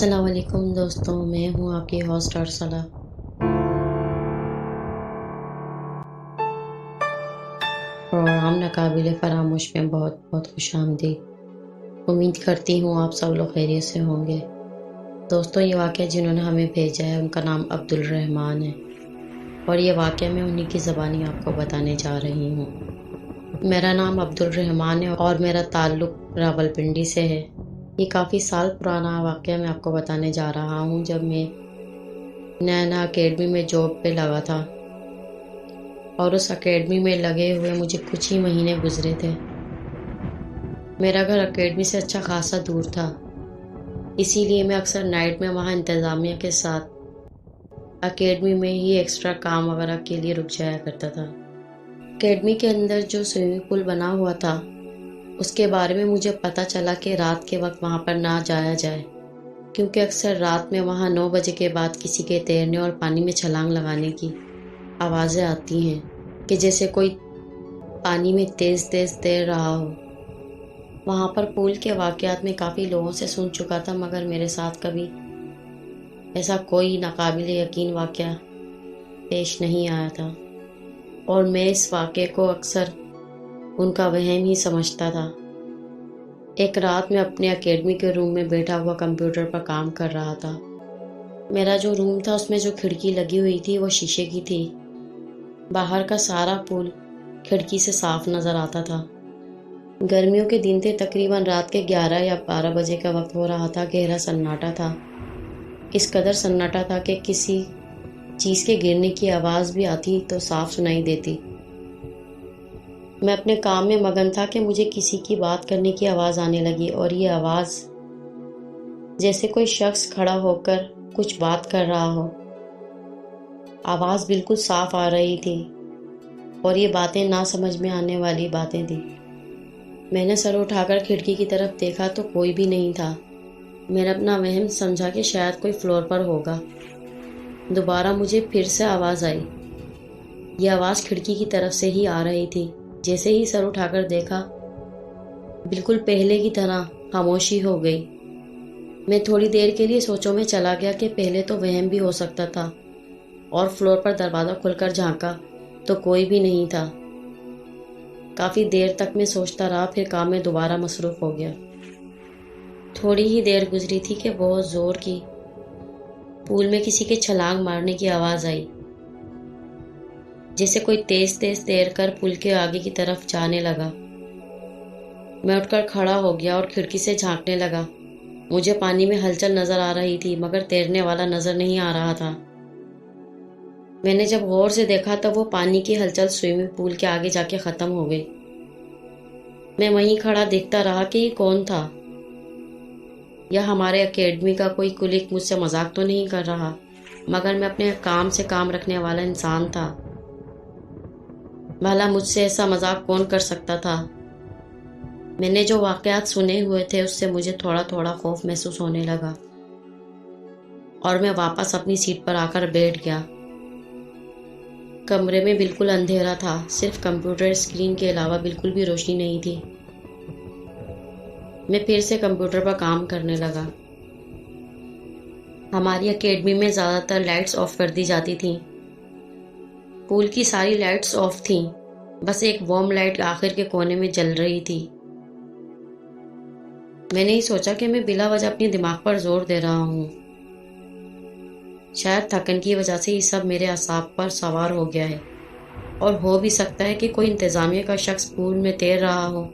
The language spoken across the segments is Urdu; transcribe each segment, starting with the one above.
السلام علیکم دوستوں، میں ہوں آپ کی ہوسٹ ارسلہ۔ پروگرام ناقابل فراموش میں بہت بہت خوش آمدید۔ امید کرتی ہوں آپ سب لوگ خیریت سے ہوں گے۔ دوستوں، یہ واقعہ جنہوں نے ہمیں بھیجا ہے ان کا نام عبدالرحمن ہے، اور یہ واقعہ میں انہی کی زبانی آپ کو بتانے جا رہی ہوں۔ میرا نام عبدالرحمن ہے اور میرا تعلق راولپنڈی سے ہے۔ یہ کافی سال پرانا واقعہ میں آپ کو بتانے جا رہا ہوں، جب میں نیا اکیڈمی میں جاب پہ لگا تھا، اور اس اکیڈمی میں لگے ہوئے مجھے کچھ ہی مہینے گزرے تھے۔ میرا گھر اکیڈمی سے اچھا خاصا دور تھا، اسی لیے میں اکثر نائٹ میں وہاں انتظامیہ کے ساتھ اکیڈمی میں ہی ایکسٹرا کام وغیرہ کے لیے رک جایا کرتا تھا۔ اکیڈمی کے اندر جو سوئمنگ پول بنا ہوا تھا، اس کے بارے میں مجھے پتہ چلا کہ رات کے وقت وہاں پر نہ جایا جائے، کیونکہ اکثر رات میں وہاں 9 بجے کے بعد کسی کے تیرنے اور پانی میں چھلانگ لگانے کی آوازیں آتی ہیں کہ جیسے کوئی پانی میں تیز تیز تیر رہا ہو۔ وہاں پر پول کے واقعات میں کافی لوگوں سے سن چکا تھا، مگر میرے ساتھ کبھی ایسا کوئی ناقابل یقین واقعہ پیش نہیں آیا تھا، اور میں اس واقعے کو اکثر ان کا وہم ہی سمجھتا تھا۔ ایک رات میں اپنے اکیڈمی کے روم میں بیٹھا ہوا کمپیوٹر پر کام کر رہا تھا۔ میرا جو روم تھا اس میں جو کھڑکی لگی ہوئی تھی وہ شیشے کی تھی۔ باہر کا سارا پول کھڑکی سے صاف نظر آتا تھا۔ گرمیوں کے دن تھے، تقریباً رات کے 11 یا 12 بجے کا وقت ہو رہا تھا۔ گہرا سناٹا تھا، اس قدر سناٹا تھا کہ کسی چیز کے گرنے کی آواز بھی آتی تو صاف سنائی دیتی۔ میں اپنے کام میں مگن تھا کہ مجھے کسی کی بات کرنے کی آواز آنے لگی، اور یہ آواز جیسے کوئی شخص کھڑا ہو کر کچھ بات کر رہا ہو۔ آواز بالکل صاف آ رہی تھی، اور یہ باتیں نہ سمجھ میں آنے والی باتیں تھیں۔ میں نے سر اٹھا کر کھڑکی کی طرف دیکھا تو کوئی بھی نہیں تھا۔ میں نے اپنا وہم سمجھا کہ شاید کوئی فلور پر ہوگا۔ دوبارہ مجھے پھر سے آواز آئی۔ یہ آواز کھڑکی کی طرف سے ہی آ رہی تھی۔ جیسے ہی سر اٹھا کر دیکھا، بالکل پہلے کی طرح خاموشی ہو گئی۔ میں تھوڑی دیر کے لیے سوچوں میں چلا گیا کہ پہلے تو وہم بھی ہو سکتا تھا، اور فلور پر دروازہ کھل کر جھانکا تو کوئی بھی نہیں تھا۔ کافی دیر تک میں سوچتا رہا، پھر کام میں دوبارہ مصروف ہو گیا۔ تھوڑی ہی دیر گزری تھی کہ بہت زور کی پول میں کسی کے چھلانگ مارنے کی آواز آئی، جیسے کوئی تیز تیز تیر کر پل کے آگے کی طرف جانے لگا۔ میں اٹھ کر کھڑا ہو گیا اور کھڑکی سے جھانکنے لگا۔ مجھے پانی میں ہلچل نظر آ رہی تھی، مگر تیرنے والا نظر نہیں آ رہا تھا۔ میں نے جب غور سے دیکھا تو وہ پانی کی ہلچل سوئمنگ پول کے آگے جا کے ختم ہو گئی۔ میں وہیں کھڑا دیکھتا رہا کہ یہ کون تھا، یا ہمارے اکیڈمی کا کوئی کلیگ مجھ سے مذاق تو نہیں کر رہا، مگر میں اپنے کام سے کام رکھنے والا انسان تھا۔ بھلا مجھ سے ایسا مذاق کون کر سکتا تھا؟ میں نے جو واقعات سنے ہوئے تھے اس سے مجھے تھوڑا تھوڑا خوف محسوس ہونے لگا، اور میں واپس اپنی سیٹ پر آ کر بیٹھ گیا۔ کمرے میں بالکل اندھیرا تھا، صرف کمپیوٹر اسکرین کے علاوہ بالکل بھی روشنی نہیں تھی۔ میں پھر سے کمپیوٹر پر کام کرنے لگا۔ ہماری اکیڈمی میں زیادہ تر لائٹس آف کر دی جاتی تھیں۔ پول کی ساری لائٹس آف تھیں، بس ایک وارم لائٹ آخر کے کونے میں جل رہی تھی۔ میں نے ہی سوچا کہ میں بلا وجہ اپنی دماغ پر زور دے رہا ہوں۔ شاید تھکن کی وجہ سے یہ سب میرے اعصاب پر سوار ہو گیا ہے، اور ہو بھی سکتا ہے کہ کوئی انتظامیہ کا شخص پول میں تیر رہا ہو۔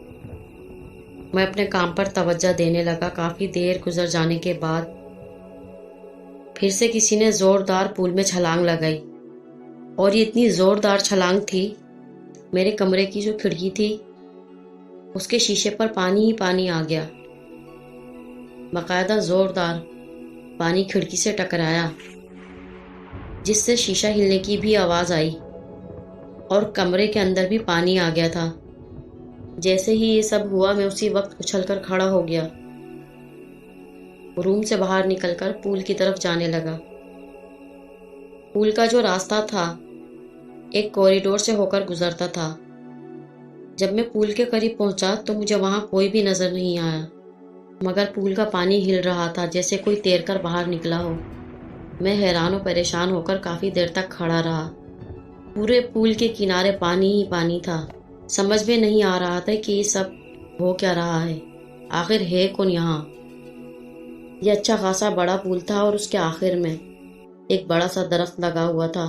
میں اپنے کام پر توجہ دینے لگا۔ کافی دیر گزر جانے کے بعد پھر سے کسی نے زوردار پول میں چھلانگ لگائی، اور یہ اتنی زوردار چھلانگ تھی، میرے کمرے کی جو کھڑکی تھی اس کے شیشے پر پانی ہی پانی آ گیا۔ باقاعدہ زوردار پانی کھڑکی سے ٹکرایا، جس سے شیشہ ہلنے کی بھی آواز آئی، اور کمرے کے اندر بھی پانی آ گیا تھا۔ جیسے ہی یہ سب ہوا، میں اسی وقت اچھل کر کھڑا ہو گیا، روم سے باہر نکل کر پول کی طرف جانے لگا۔ پول کا جو راستہ تھا ایک کوریڈور سے ہو کر گزرتا تھا۔ جب میں پول کے قریب پہنچا تو مجھے وہاں کوئی بھی نظر نہیں آیا۔ مگر پول کا پانی ہل رہا تھا جیسے کوئی تیر کر باہر نکلا ہو۔ میں حیران و پریشان ہو کر کافی دیر تک کھڑا رہا۔ پورے پول کے کنارے پانی ہی پانی تھا۔ سمجھ میں نہیں آ رہا تھا کہ یہ سب ہو کیا رہا ہے، آخر ہے کون یہاں۔ یہ اچھا خاصا بڑا پول تھا اور اس کے آخر میں ایک بڑا سا درخت لگا ہوا تھا۔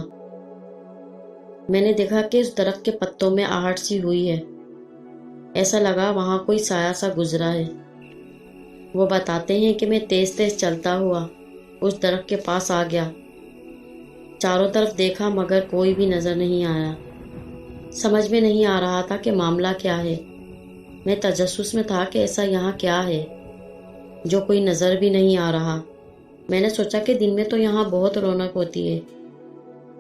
میں نے دیکھا کہ اس درخت کے پتوں میں آہٹ سی ہوئی ہے، ایسا لگا وہاں کوئی سایہ سا گزرا ہے۔ وہ بتاتے ہیں کہ میں تیز تیز چلتا ہوا اس درخت کے پاس آ گیا۔ چاروں طرف دیکھا مگر کوئی بھی نظر نہیں آیا۔ سمجھ میں نہیں آ رہا تھا کہ معاملہ کیا ہے۔ میں تجسس میں تھا کہ ایسا یہاں کیا ہے جو کوئی نظر بھی نہیں آ رہا۔ میں نے سوچا کہ دن میں تو یہاں بہت رونق ہوتی ہے،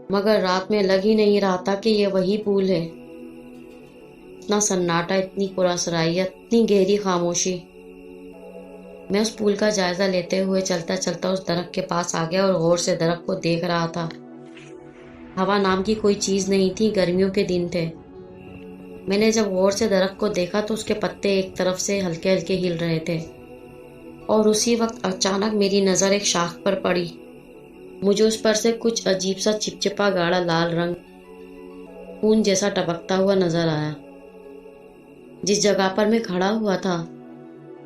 مگر رات میں لگ ہی نہیں رہا تھا کہ یہ وہی پول ہے۔ اتنا سناٹا، اتنی پراسرائیت، اتنی گہری خاموشی۔ میں اس پول کا جائزہ لیتے ہوئے چلتا چلتا اس درخت کے پاس آ گیا اور غور سے درخت کو دیکھ رہا تھا۔ ہوا نام کی کوئی چیز نہیں تھی، گرمیوں کے دن تھے۔ میں نے جب غور سے درخت کو دیکھا تو اس کے پتے ایک طرف سے ہلکے ہلکے ہل رہے تھے، اور اسی وقت اچانک میری نظر ایک شاخ پر پڑی۔ مجھے اس پر سے کچھ عجیب سا چپچپا گاڑھا لال رنگ خون جیسا ٹپکتا ہوا نظر آیا۔ جس جگہ پر میں کھڑا ہوا تھا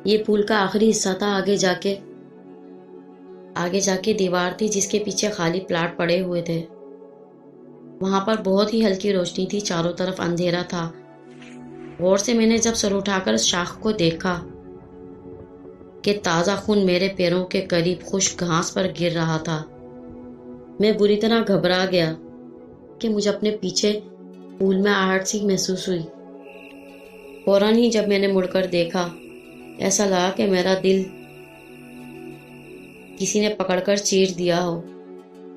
یہ پول کا آخری حصہ تھا۔ آگے جا کے دیوار تھی جس کے پیچھے خالی پلاٹ پڑے ہوئے تھے۔ وہاں پر بہت ہی ہلکی روشنی تھی، چاروں طرف اندھیرا تھا۔ غور سے میں نے جب سر اٹھا کر اس شاخ کو دیکھا کہ تازہ خون میرے پیروں کے قریب خشک گھاس پر گر رہا تھا، میں بری طرح گھبرا گیا کہ مجھے اپنے پیچھے پول میں آہٹ سی محسوس ہوئی۔ فوراً ہی جب میں نے مڑ کر دیکھا، ایسا لگا کہ میرا دل کسی نے پکڑ کر چیر دیا ہو۔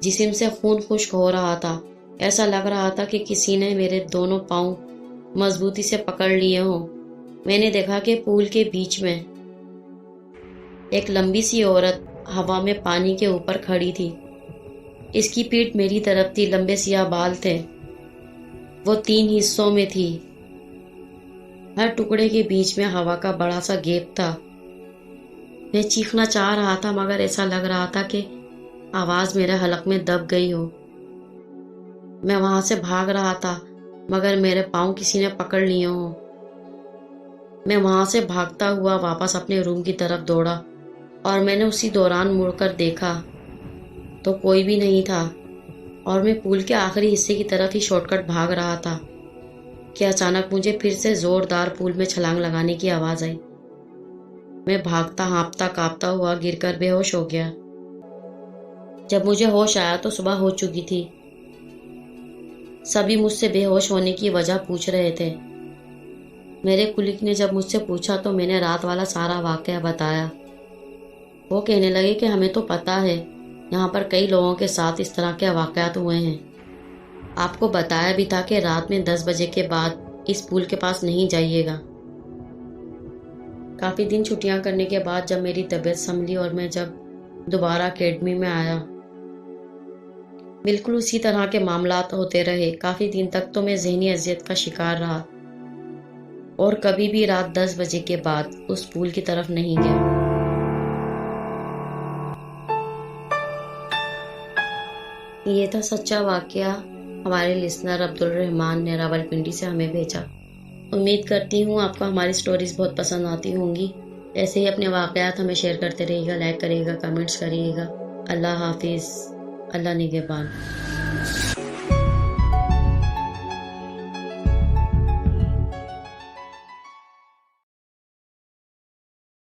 جسم سے خون خشک ہو رہا تھا، ایسا لگ رہا تھا کہ کسی نے میرے دونوں پاؤں مضبوطی سے پکڑ لیے ہوں۔ میں نے دیکھا کہ پول کے بیچ میں ایک لمبی سی عورت ہوا میں پانی کے اوپر کھڑی تھی۔ اس کی پیٹھ میری طرف تھی، لمبے سیاہ بال تھے، وہ 3 حصوں میں تھی۔ ہر ٹکڑے کے بیچ میں ہوا کا بڑا سا گیپ تھا۔ میں چیخنا چاہ رہا تھا مگر ایسا لگ رہا تھا کہ آواز میرے حلق میں دب گئی ہو۔ میں وہاں سے بھاگ رہا تھا مگر میرے پاؤں کسی نے پکڑ لیے ہوں۔ میں وہاں سے بھاگتا ہوا واپس اپنے روم کی طرف دوڑا، اور میں نے اسی دوران مڑ کر دیکھا تو کوئی بھی نہیں تھا، اور میں پول کے آخری حصے کی طرف ہی شارٹ کٹ بھاگ رہا تھا کہ اچانک مجھے پھر سے زوردار پول میں چھلانگ لگانے کی آواز آئی۔ میں بھاگتا ہانپتا کانپتا ہوا گر کر بے ہوش ہو گیا۔ جب مجھے ہوش آیا تو صبح ہو چکی تھی۔ سبھی مجھ سے بے ہوش ہونے کی وجہ پوچھ رہے تھے۔ میرے کلیگ نے جب مجھ سے پوچھا تو میں نے رات والا سارا واقعہ بتایا۔ وہ کہنے لگے کہ ہمیں تو پتا ہے، یہاں پر کئی لوگوں کے ساتھ اس طرح کے واقعات ہوئے ہیں۔ آپ کو بتایا بھی تھا کہ رات میں 10 بجے کے بعد اس پول کے پاس نہیں جائیے گا۔ کافی دن چھٹیاں کرنے کے بعد جب میری طبیعت سنبھلی اور میں جب دوبارہ اکیڈمی میں آیا، بالکل اسی طرح کے معاملات ہوتے رہے۔ کافی دن تک تو میں ذہنی اذیت کا شکار رہا اور کبھی بھی رات 10 بجے کے بعد اس پول کی طرف نہیں گیا۔ یہ تھا سچا واقعہ ہمارے لسنر عبدالرحمان نے راولپنڈی سے ہمیں بھیجا۔ امید کرتی ہوں آپ کو ہماری سٹوریز بہت پسند آتی ہوں گی۔ ایسے ہی اپنے واقعات ہمیں شیئر کرتے رہیے گا، لائک کریے گا، کمنٹس کریے گا۔ اللہ حافظ، اللہ نگہبان۔